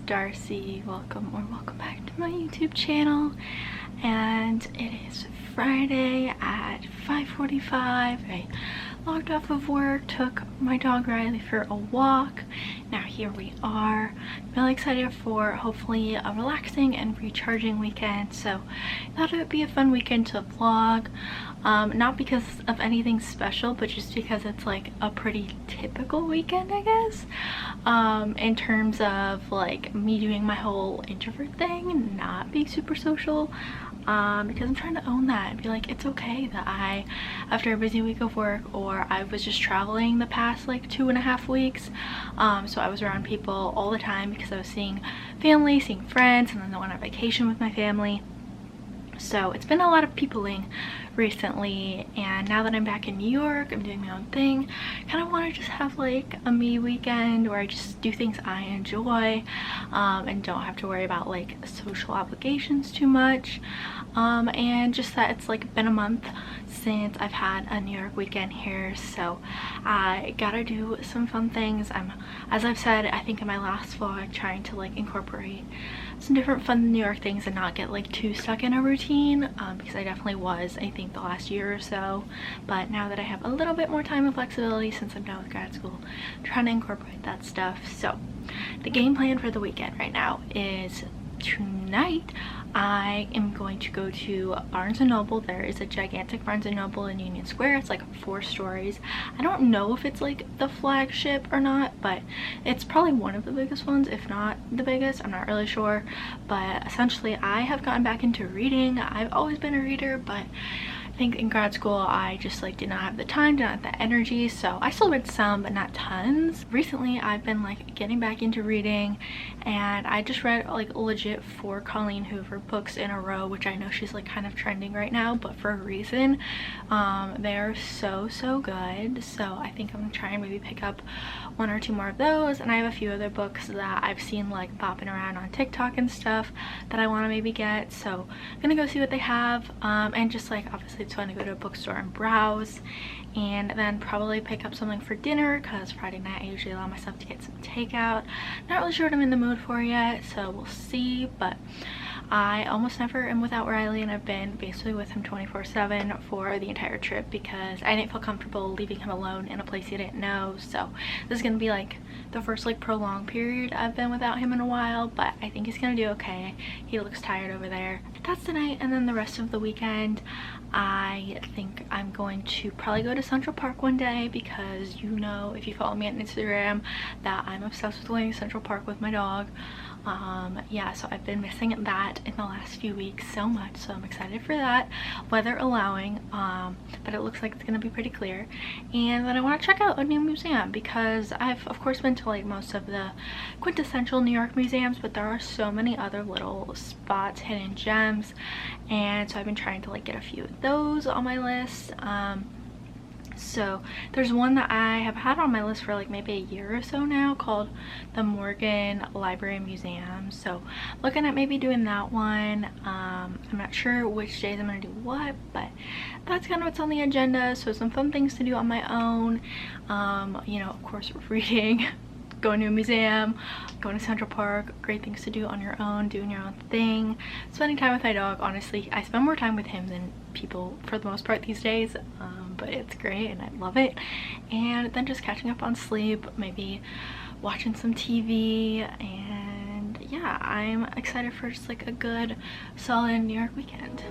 Darcy. Welcome back to my YouTube channel. And it is Friday at 5:45. I logged off of work, took my dog Riley for a walk. Now here we are. I'm really excited for hopefully a relaxing and recharging weekend. So I thought it would be a fun weekend to vlog. Not because of anything special, but just because it's like a pretty typical weekend, I guess. In terms of like me doing my whole introvert thing and not being super social. Because I'm trying to own that and be like, it's okay that after a busy week of work, or I was just traveling the past like 2.5 weeks, so I was around people all the time because I was seeing family, seeing friends, and then I went on vacation with my family. So it's been a lot of peopling recently, and now that I'm back in New York, I'm doing my own thing. Kind of want to just have like a me weekend where I just do things I enjoy, and don't have to worry about like social obligations too much. And just that it's like been a month since I've had a New York weekend here, so I gotta do some fun things. As I've said, I think in my last vlog, trying to like incorporate some different fun New York things and not get like too stuck in a routine, because I definitely was, I think, the last year or so. But now that I have a little bit more time and flexibility since I'm done with grad school, I'm trying to incorporate that stuff. So the game plan for the weekend right now is tonight I am going to go to Barnes & Noble. There is a gigantic Barnes & Noble in Union Square. It's like 4 stories. I don't know if it's like the flagship or not, but it's probably one of the biggest ones, if not the biggest. I'm not really sure. But essentially I have gotten back into reading. I've always been a reader, but I think in grad school I just like did not have the time, did not have the energy, so I still read some but not tons. Recently I've been like getting back into reading, and I just read like legit 4 Colleen Hoover books in a row, which I know she's like kind of trending right now, but for a reason. They're so good, so I think I'm gonna try and maybe pick up 1 or 2 more of those. And I have a few other books that I've seen like popping around on TikTok and stuff that I want to maybe get, so I'm gonna go see what they have, and just like obviously it's fun to go to a bookstore and browse, and then probably pick up something for dinner because Friday night I usually allow myself to get some takeout. Not really sure what I'm in the mood for yet, so we'll see. But I almost never am without Riley, and I've been basically with him 24/7 for the entire trip because I didn't feel comfortable leaving him alone in a place he didn't know. So this is gonna be like the first like prolonged period I've been without him in a while, but I think he's gonna do okay. He looks tired over there. That's tonight, and then the rest of the weekend I think I'm going to probably go to Central Park one day, because you know, if you follow me on Instagram, that I'm obsessed with going to Central Park with my dog. Yeah, so I've been missing that in the last few weeks so much, so I'm excited for that, weather allowing. But it looks like it's gonna be pretty clear. And then I want to check out a new museum, because I've of course been to like most of the quintessential New York museums, but there are so many other little spots, hidden gems, and so I've been trying to like get a few of those on my list. So there's one that I have had on my list for like maybe a year or so now, called the Morgan Library and Museum. So looking at maybe doing that one. I'm not sure which days I'm gonna do what, but that's kind of what's on the agenda. So some fun things to do on my own. You know, of course, reading, going to a museum, going to Central Park, great things to do on your own, doing your own thing, spending time with my dog. Honestly, I spend more time with him than people for the most part these days, but it's great and I love it. And then just catching up on sleep, maybe watching some TV, and yeah, I'm excited for just like a good solid New York weekend.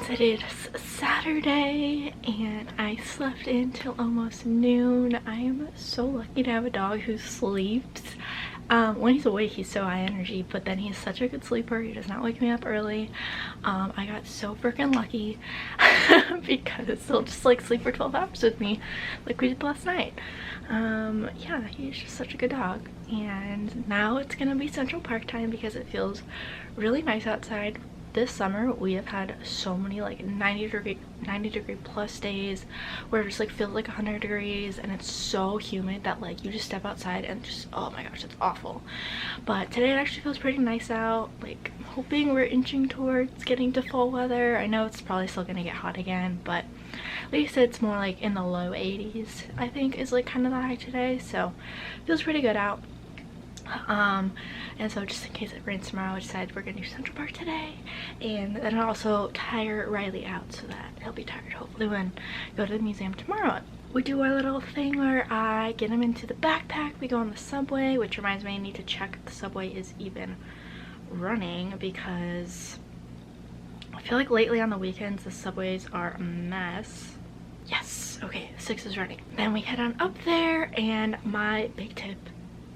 It is Saturday and I slept in till almost noon. I am so lucky to have a dog who sleeps When he's awake, he's so high energy, but then he's such a good sleeper. He does not wake me up early. I got so freaking lucky because he'll just like sleep for 12 hours with me like we did last night. Yeah, he's just such a good dog. And now it's gonna be Central Park time because it feels really nice outside. This summer we have had so many like 90 degree plus days where it just like feels like 100 degrees and it's so humid that like you just step outside and just, oh my gosh, it's awful. But today it actually feels pretty nice out. Like, I'm hoping we're inching towards getting to fall weather. I know it's probably still gonna get hot again, but at least it's more like in the low 80s, I think, is like kind of the high today, so it feels pretty good out. And so just in case it rains tomorrow, I decided we're gonna do Central Park today, and then I'll also tire Riley out so that he'll be tired hopefully when we go to the museum tomorrow. We do our little thing where I get him into the backpack, we go on the subway, which reminds me I need to check if the subway is even running because I feel like lately on the weekends the subways are a mess. Yes, okay, 6 is running. Then we head on up there, and my big tip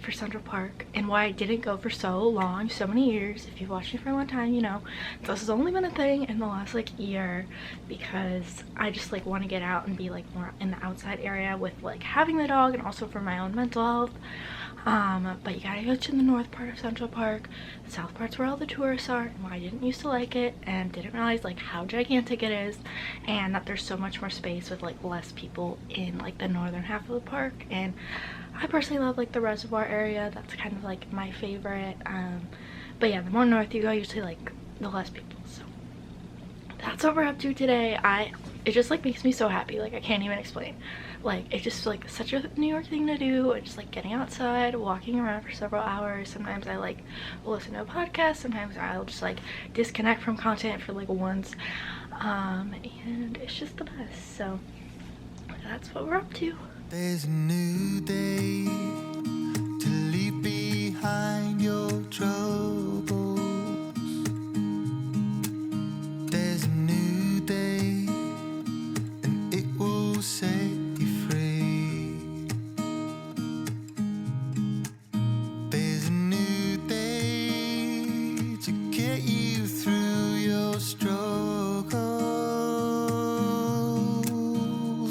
for Central Park and why I didn't go for so long, so many years, if you've watched me for a long time, you know this has only been a thing in the last like year because I just like want to get out and be like more in the outside area with like having the dog and also for my own mental health. But you gotta go to the north part of Central Park. The south part's where all the tourists are, and why I didn't used to like it and didn't realize like how gigantic it is and that there's so much more space with like less people in like the northern half of the park. And I personally love like the reservoir area. That's kind of like my favorite. But yeah, the more north you go, usually like the less people. So that's what we're up to today. It just like makes me so happy, like I can't even explain. Like it's just like such a New York thing to do, and just like getting outside, walking around for several hours. Sometimes I like will listen to a podcast, sometimes I'll just like disconnect from content for like once, and it's just the best. So that's what we're up to. There's a new day to leave behind your troubles. There's a new day and it will set you free. There's a new day to get you through your struggles.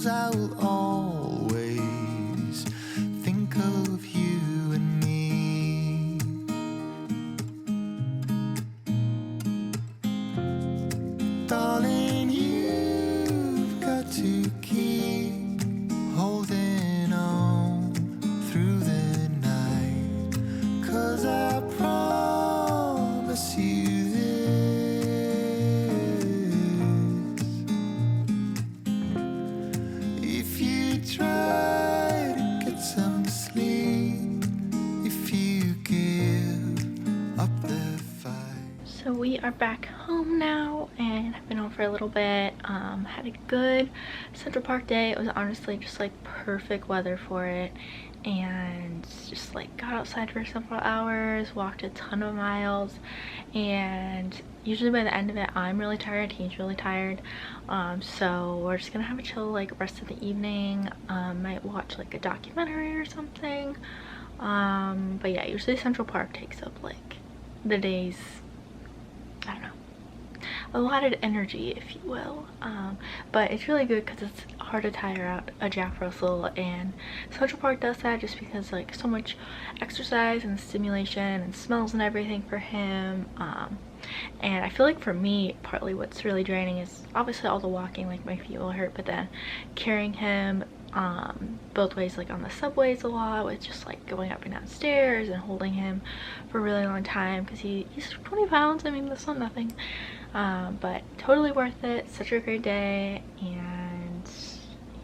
I will always think of you and me. Darling, you've got to keep holding on through the night, 'cause I promise you this: if you try to get some sleep, if you give up the fight. So we are back home now, and I've been home for a little bit. Had a good Central Park day. It was honestly just like perfect weather for it, and just like got outside for several hours, walked a ton of miles, and usually by the end of it I'm really tired, he's really tired. So we're just gonna have a chill like rest of the evening. Might watch like a documentary or something. But yeah, usually Central Park takes up like the day's, I don't know, allotted energy, if you will. But it's really good because it's hard to tire out a Jack Russell, and Central Park does that just because like so much exercise and stimulation and smells and everything for him. And I feel like for me, partly what's really draining is obviously all the walking, like my feet will hurt, but then carrying him both ways, like on the subways a lot, with just like going up and down stairs and holding him for a really long time because he's 20 pounds. I mean, that's not nothing. But totally worth it. Such a great day, and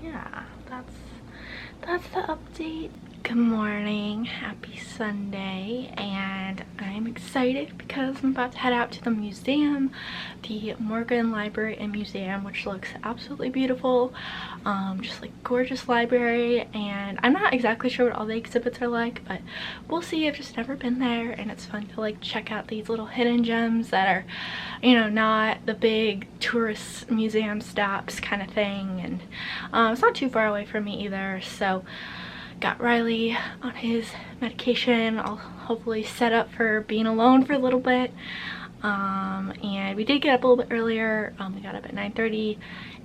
yeah, that's the update. Good morning, happy Sunday, and I'm excited because I'm about to head out to the museum, the Morgan Library and Museum, which looks absolutely beautiful. Just like gorgeous library, and I'm not exactly sure what all the exhibits are like, but we'll see. I've just never been there, and it's fun to like check out these little hidden gems that are, you know, not the big tourist museum stops kind of thing. And it's not too far away from me either, so got Riley on his medication. I'll hopefully set up for being alone for a little bit. And we did get up a little bit earlier. We got up at 9:30,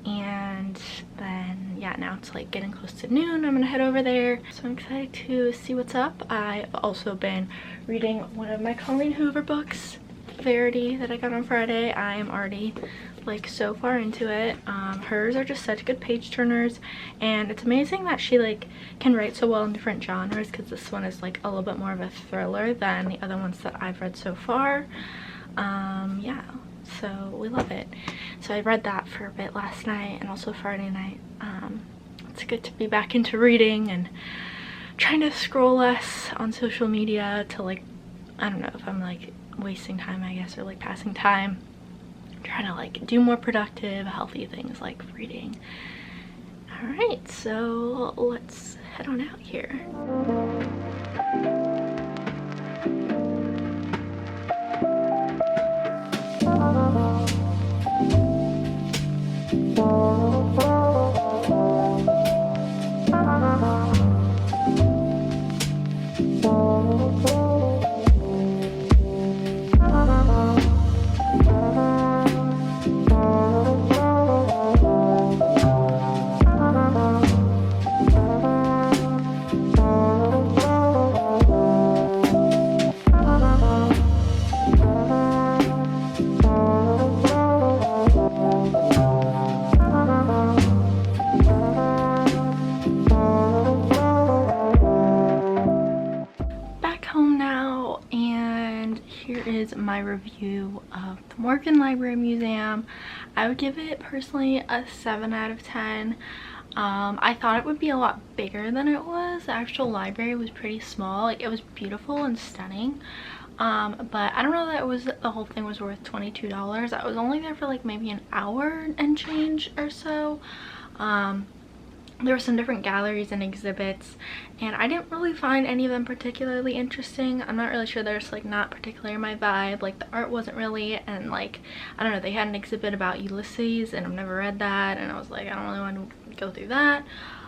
and then yeah, now it's like getting close to noon. I'm gonna head over there, so I'm excited to see what's up. I've also been reading one of my Colleen Hoover books, Verity, that I got on Friday. I am already like so far into it. Hers are just such good page turners, and it's amazing that she like can write so well in different genres, because this one is like a little bit more of a thriller than the other ones that I've read so far. Yeah, so we love it. So I read that for a bit last night and also Friday night. It's good to be back into reading and trying to scroll less on social media to like, I don't know if I'm like wasting time, I guess, or like passing time. Trying to like do more productive, healthy things like reading. All right, so let's head on out here. My review of the Morgan Library Museum. I would give it personally a 7 out of 10. I thought it would be a lot bigger than it was. The actual library was pretty small. Like, it was beautiful and stunning, but I don't know that it was, the whole thing was worth $22. I was only there for like maybe an hour and change or so. There were some different galleries and exhibits, and I didn't really find any of them particularly interesting. I'm not really sure, they're just like not particularly my vibe. Like, the art wasn't really, and like, I don't know, they had an exhibit about Ulysses and I've never read that, and I was like, I don't really want to go through that.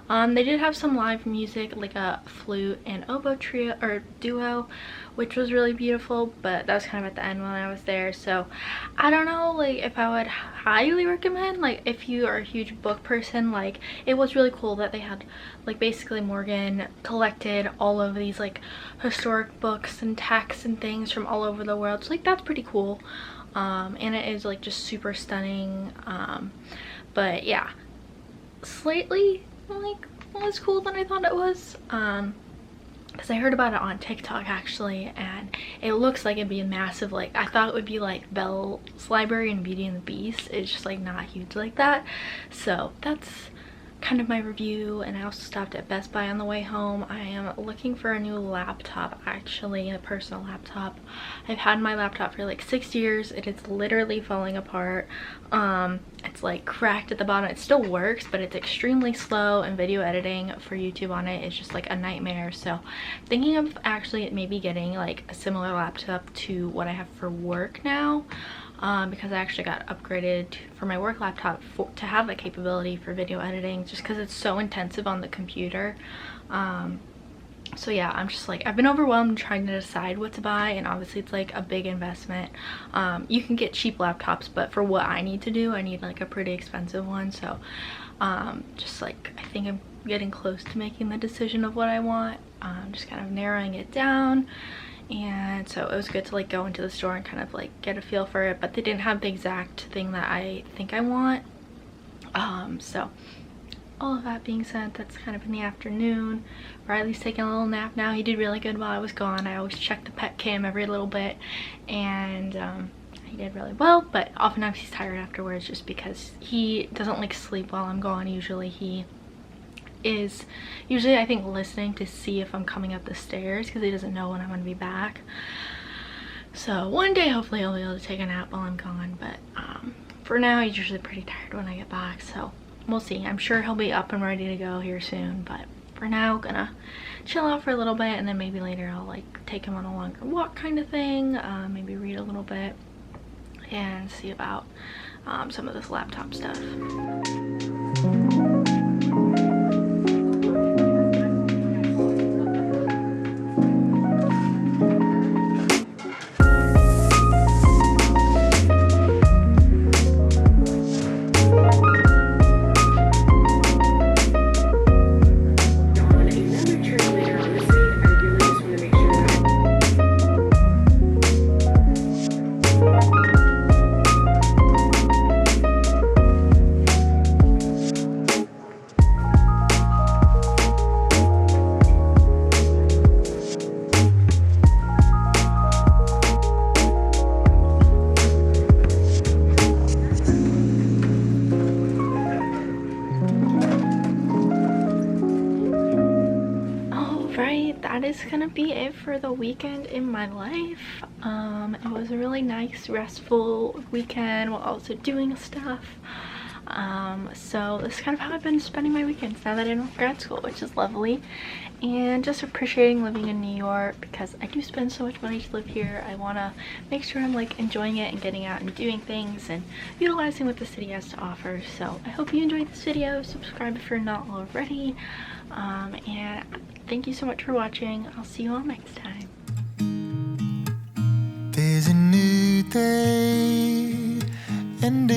They did have some live music, like a flute and oboe trio or duo, which was really beautiful, but that was kind of at the end when I was there. So I don't know, like, if I would highly recommend, like, if you are a huge book person. Like, it was really cool that they had like basically Morgan collected all of these like historic books and texts and things from all over the world, so like that's pretty cool. And it is like just super stunning. But yeah, slightly like less cool than I thought it was, because I heard about it on TikTok actually, and it looks like it'd be a massive, like, I thought it would be like Belle's Library and Beauty and the Beast. It's just like not huge like that. So that's kind of my review. And I also stopped at Best Buy on the way home. I am looking for a new laptop, actually, a personal laptop. I've had my laptop for like 6 years. It is literally falling apart. It's like cracked at the bottom. It still works, but it's extremely slow, and video editing for YouTube on it is just like a nightmare. So thinking of actually maybe getting like a similar laptop to what I have for work now, because I actually got upgraded for my work laptop to have the capability for video editing, just because it's so intensive on the computer. So yeah, I'm just like, I've been overwhelmed trying to decide what to buy, and obviously it's like a big investment. You can get cheap laptops, but for what I need to do, I need like a pretty expensive one. So just like, I think I'm getting close to making the decision of what I want. Just kind of narrowing it down. And so it was good to like go into the store and kind of like get a feel for it, but they didn't have the exact thing that I think I want. So all of that being said, that's kind of in the afternoon. Riley's taking a little nap now. He did really good while I was gone. I always check the pet cam every little bit, and he did really well, but oftentimes he's tired afterwards just because he doesn't like sleep while I'm gone. Usually he is I think listening to see if I'm coming up the stairs, because he doesn't know when I'm gonna be back. So one day hopefully he'll be able to take a nap while I'm gone, but for now he's usually pretty tired when I get back, so we'll see. I'm sure he'll be up and ready to go here soon, but for now gonna chill out for a little bit, and then maybe later I'll like take him on a longer walk kind of thing, maybe read a little bit and see about some of this laptop stuff. is gonna be it for the weekend in my life. It was a really nice, restful weekend while also doing stuff. So this is kind of how I've been spending my weekends now that I'm in grad school, which is lovely. And just appreciating living in New York because I do spend so much money to live here. I want to make sure I'm like enjoying it and getting out and doing things and utilizing what the city has to offer. So I hope you enjoyed this video. Subscribe if you're not already. And thank you so much for watching. I'll see you all next time. There's a new day and